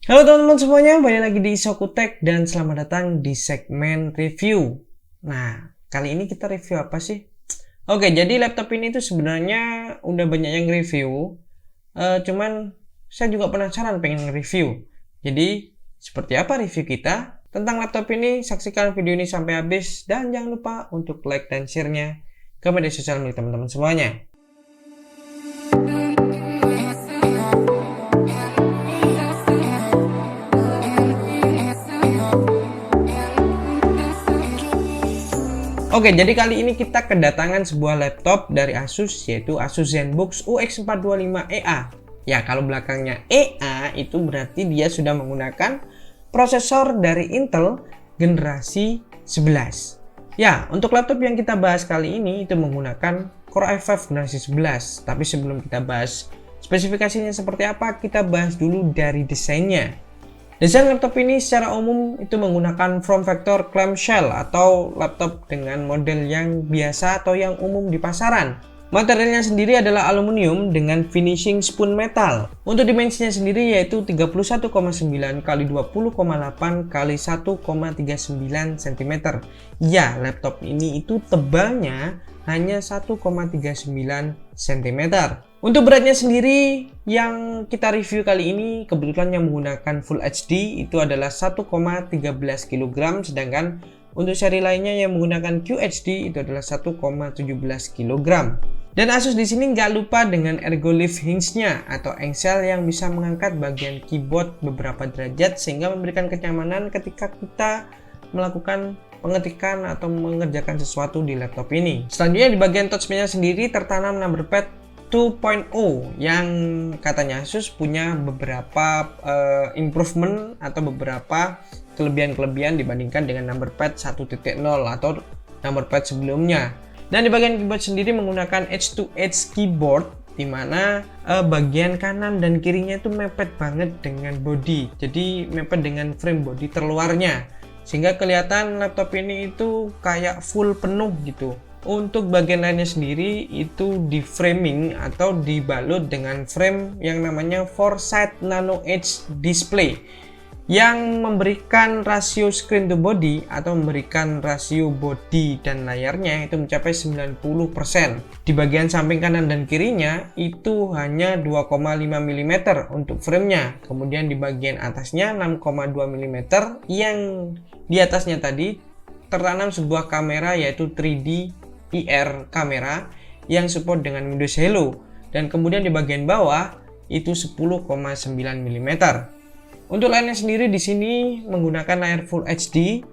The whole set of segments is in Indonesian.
Halo teman-teman semuanya, balik lagi di Sokutek dan selamat datang di segmen review. Nah, kali ini kita review apa sih? Oke, jadi laptop ini tuh sebenarnya udah banyak yang review, cuman saya juga penasaran pengen nge-review. Jadi, seperti apa review kita tentang laptop ini? Saksikan video ini sampai habis dan jangan lupa untuk like dan share-nya ke media sosial milik teman-teman semuanya. Oke, jadi kali ini kita kedatangan sebuah laptop dari Asus, yaitu Asus ZenBook UX425EA. Ya, kalau belakangnya EA itu berarti dia sudah menggunakan prosesor dari Intel generasi 11. Ya, untuk laptop yang kita bahas kali ini itu menggunakan Core i5 generasi 11. Tapi sebelum kita bahas spesifikasinya seperti apa, kita bahas dulu dari desainnya. Desain laptop ini secara umum itu menggunakan form factor clamshell atau laptop dengan model yang biasa atau yang umum di pasaran. Materialnya sendiri adalah aluminium dengan finishing spoon metal. Untuk dimensinya sendiri yaitu 31,9 x 20,8 x 1,39 cm. Ya, laptop ini itu tebalnya hanya 1,39 cm. Untuk beratnya sendiri yang kita review kali ini kebetulan yang menggunakan Full HD itu adalah 1,13 kg, sedangkan untuk seri lainnya yang menggunakan QHD itu adalah 1,17 kg. Dan Asus di sini nggak lupa dengan ergo lift hinge-nya atau engsel yang bisa mengangkat bagian keyboard beberapa derajat sehingga memberikan kenyamanan ketika kita melakukan pengetikan atau mengerjakan sesuatu di laptop ini. Selanjutnya di bagian touchpad-nya sendiri tertanam number pad 2.0 yang katanya Asus punya beberapa improvement atau beberapa kelebihan-kelebihan dibandingkan dengan number pad 1.0 atau number pad sebelumnya. Dan di bagian keyboard sendiri menggunakan edge-to-edge keyboard, di mana bagian kanan dan kirinya itu mepet banget dengan body, jadi mepet dengan frame body terluarnya, sehingga kelihatan laptop ini itu kayak full penuh gitu. Untuk bagian lainnya sendiri itu di framing atau dibalut dengan frame yang namanya Foresight Nano Edge Display yang memberikan rasio screen to body atau memberikan rasio body dan layarnya itu mencapai 90%. Di bagian samping kanan dan kirinya itu hanya 2,5 mm untuk framenya. Kemudian di bagian atasnya 6,2 mm yang di atasnya tadi tertanam sebuah kamera yaitu 3D IR kamera yang support dengan Windows Hello, dan kemudian di bagian bawah itu 10,9 mm. Untuk layarnya sendiri di sini menggunakan layar Full HD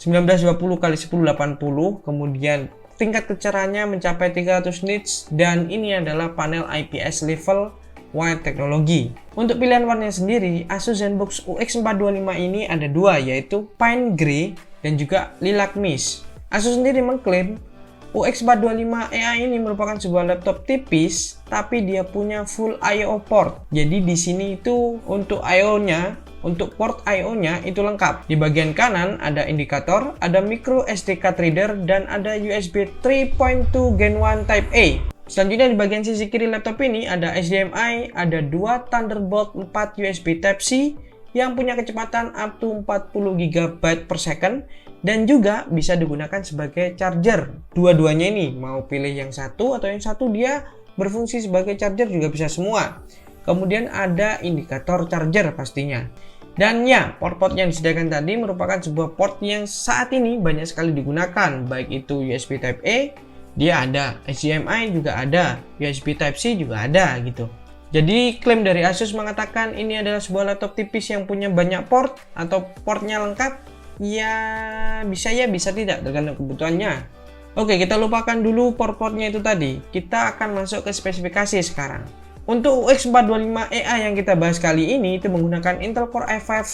1920x1080, kemudian tingkat kecerahannya mencapai 300 nits dan ini adalah panel IPS level wide teknologi. Untuk pilihan warnanya sendiri, Asus ZenBook UX425 ini ada dua, yaitu Pine Grey dan juga Lilac Mist. Asus sendiri mengklaim UX425EA ini merupakan sebuah laptop tipis, tapi dia punya full I/O port. Jadi di sini itu untuk I/O-nya, untuk port I/O-nya itu lengkap. Di bagian kanan ada indikator, ada micro SD card reader, dan ada USB 3.2 Gen 1 Type A. Selanjutnya di bagian sisi kiri laptop ini ada HDMI, ada dua Thunderbolt 4 USB Type C yang punya kecepatan up to 40 GB per second dan juga bisa digunakan sebagai charger. Dua-duanya ini mau pilih yang satu atau yang satu dia berfungsi sebagai charger juga bisa semua. Kemudian ada indikator charger pastinya. Dan ya, port-port yang disediakan tadi merupakan sebuah port yang saat ini banyak sekali digunakan, baik itu USB Type A, dia ada, HDMI juga ada, USB Type C juga ada gitu. Jadi klaim dari Asus mengatakan ini adalah sebuah laptop tipis yang punya banyak port atau portnya lengkap. Ya bisa tidak tergantung kebutuhannya. Oke, kita lupakan dulu port-portnya itu tadi. Kita akan masuk ke spesifikasi sekarang. Untuk UX425EA yang kita bahas kali ini itu menggunakan Intel Core i5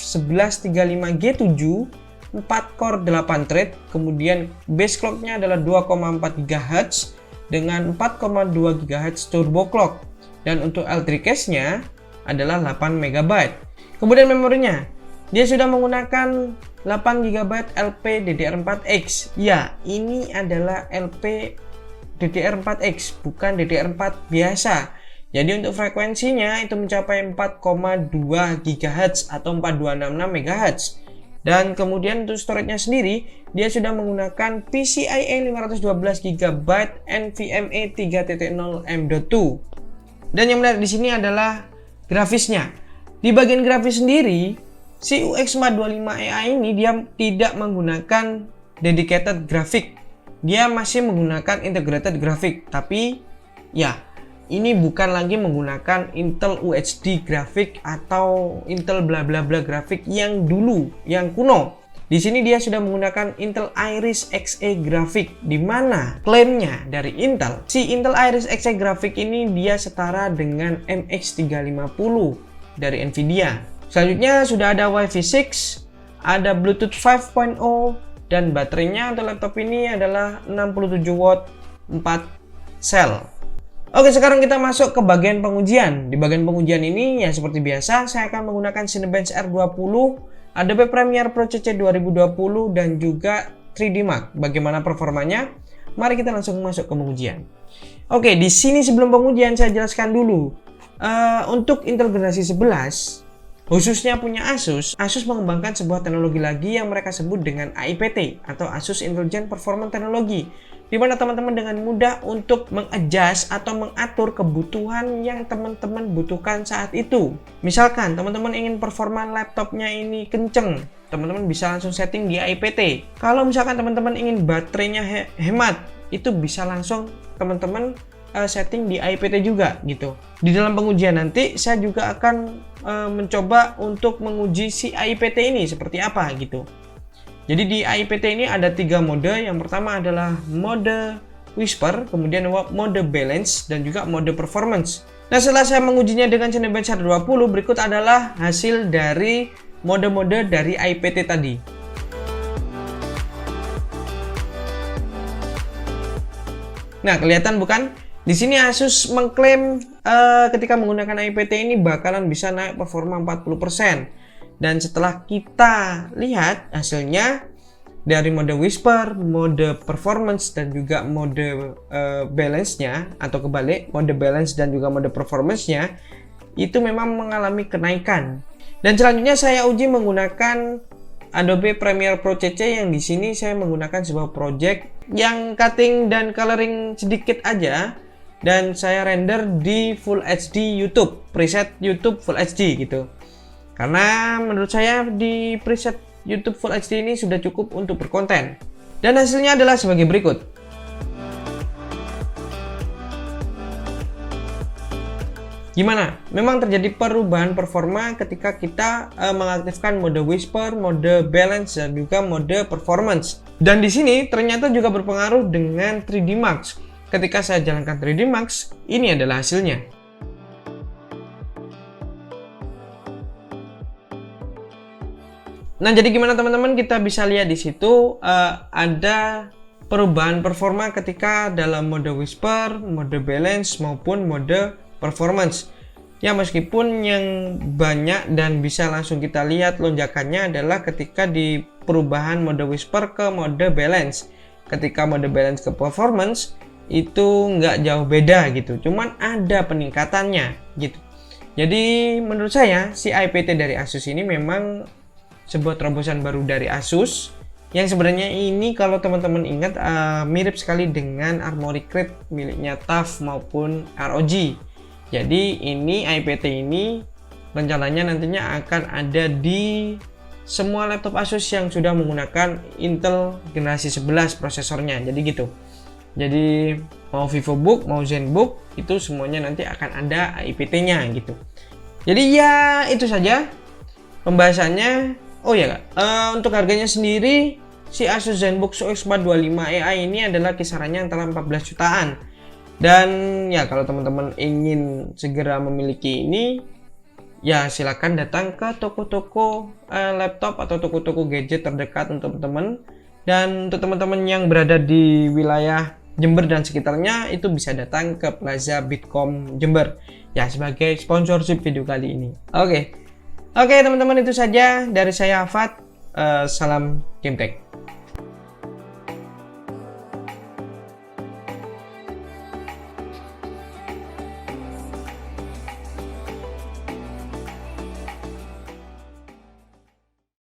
1135G7, 4 core 8 thread, kemudian base clocknya adalah 2,4 GHz dengan 4,2 GHz turbo clock. Dan untuk L3 cache-nya adalah 8 MB. Kemudian memorinya, dia sudah menggunakan 8 GB LPDDR4X. Ya, ini adalah LPDDR4X, bukan DDR4 biasa. Jadi untuk frekuensinya itu mencapai 4,2 GHz atau 4266 MHz. Dan kemudian untuk storage-nya sendiri, dia sudah menggunakan PCIe 512 GB NVMe 3.0 M.2. Dan yang menarik di sini adalah grafisnya. Di bagian grafis sendiri, si UX425EA ini dia tidak menggunakan dedicated graphic. Dia masih menggunakan integrated graphic, tapi ya ini bukan lagi menggunakan Intel UHD grafik atau Intel bla bla bla grafik yang dulu, yang kuno. Di sini dia sudah menggunakan Intel Iris Xe grafik, di mana klaimnya dari Intel, si Intel Iris Xe grafik ini dia setara dengan MX350 dari Nvidia. Selanjutnya sudah ada Wi-Fi 6, ada Bluetooth 5.0, dan baterainya untuk laptop ini adalah 67 watt 4 sel. Oke, sekarang kita masuk ke bagian pengujian. Di bagian pengujian ini ya seperti biasa, saya akan menggunakan Cinebench R20, Adobe Premiere Pro CC 2020 dan juga 3D Mark. Bagaimana performanya? Mari kita langsung masuk ke pengujian. Oke, di sini sebelum pengujian saya jelaskan dulu. Untuk Intel generasi 11, khususnya punya Asus mengembangkan sebuah teknologi lagi yang mereka sebut dengan AIPT atau Asus Intelligent Performance Technology, di mana teman-teman dengan mudah untuk mengadjust atau mengatur kebutuhan yang teman-teman butuhkan saat itu. Misalkan teman-teman ingin performa laptopnya ini kenceng, teman-teman bisa langsung setting di AIPT. Kalau misalkan teman-teman ingin baterainya hemat, itu bisa langsung teman-teman setting di AIPT juga gitu. Di dalam pengujian nanti saya juga akan mencoba untuk menguji si AIPT ini seperti apa gitu. Jadi di AIPT ini ada 3 mode. Yang pertama adalah mode Whisper, kemudian mode Balance, dan juga mode Performance. Nah, setelah saya mengujinya dengan Cinebench R20, berikut adalah hasil dari mode-mode dari AIPT tadi. Nah, kelihatan bukan? Di sini Asus mengklaim ketika menggunakan AIPT ini bakalan bisa naik performa 40%. Dan setelah kita lihat hasilnya dari mode Whisper, mode Performance, dan juga mode Balance-nya, atau kebalik, mode Balance dan juga mode Performance-nya itu memang mengalami kenaikan. Dan selanjutnya saya uji menggunakan Adobe Premiere Pro CC, yang di sini saya menggunakan sebuah project yang cutting dan coloring sedikit aja, dan saya render di Full HD YouTube, preset YouTube Full HD gitu. Karena menurut saya di preset YouTube Full HD ini sudah cukup untuk berkonten. Dan hasilnya adalah sebagai berikut. Gimana? Memang terjadi perubahan performa ketika kita mengaktifkan mode Whisper, mode Balance, dan juga mode Performance. Dan di sini ternyata juga berpengaruh dengan 3D Max. Ketika saya jalankan 3D Max, ini adalah hasilnya. Nah, jadi gimana teman-teman? Kita bisa lihat di situ ada perubahan performa ketika dalam mode Whisper, mode Balance, maupun mode Performance. Ya, meskipun yang banyak dan bisa langsung kita lihat lonjakannya adalah ketika di perubahan mode Whisper ke mode Balance. Ketika mode Balance ke Performance itu nggak jauh beda gitu, cuman ada peningkatannya gitu. Jadi menurut saya si AIPT dari Asus ini memang sebuah terobosan baru dari Asus, yang sebenarnya ini kalau teman-teman ingat mirip sekali dengan Armoury Crate miliknya TUF maupun ROG. Jadi ini AIPT ini rencananya nantinya akan ada di semua laptop Asus yang sudah menggunakan Intel generasi 11 prosesornya. Jadi gitu. Jadi mau VivoBook, mau ZenBook, itu semuanya nanti akan ada AIPT-nya gitu. Jadi ya itu saja pembahasannya. Oh ya, untuk harganya sendiri si Asus ZenBook UX425EA ini adalah kisarannya antara 14 jutaan. Dan ya kalau teman-teman ingin segera memiliki ini, ya silakan datang ke toko-toko laptop atau toko-toko gadget terdekat untuk teman-teman. Dan untuk teman-teman yang berada di wilayah Jember dan sekitarnya, itu bisa datang ke Plaza Bitkom Jember ya sebagai sponsorship video kali ini. Oke teman-teman, itu saja dari saya Afat. Salam GameTech.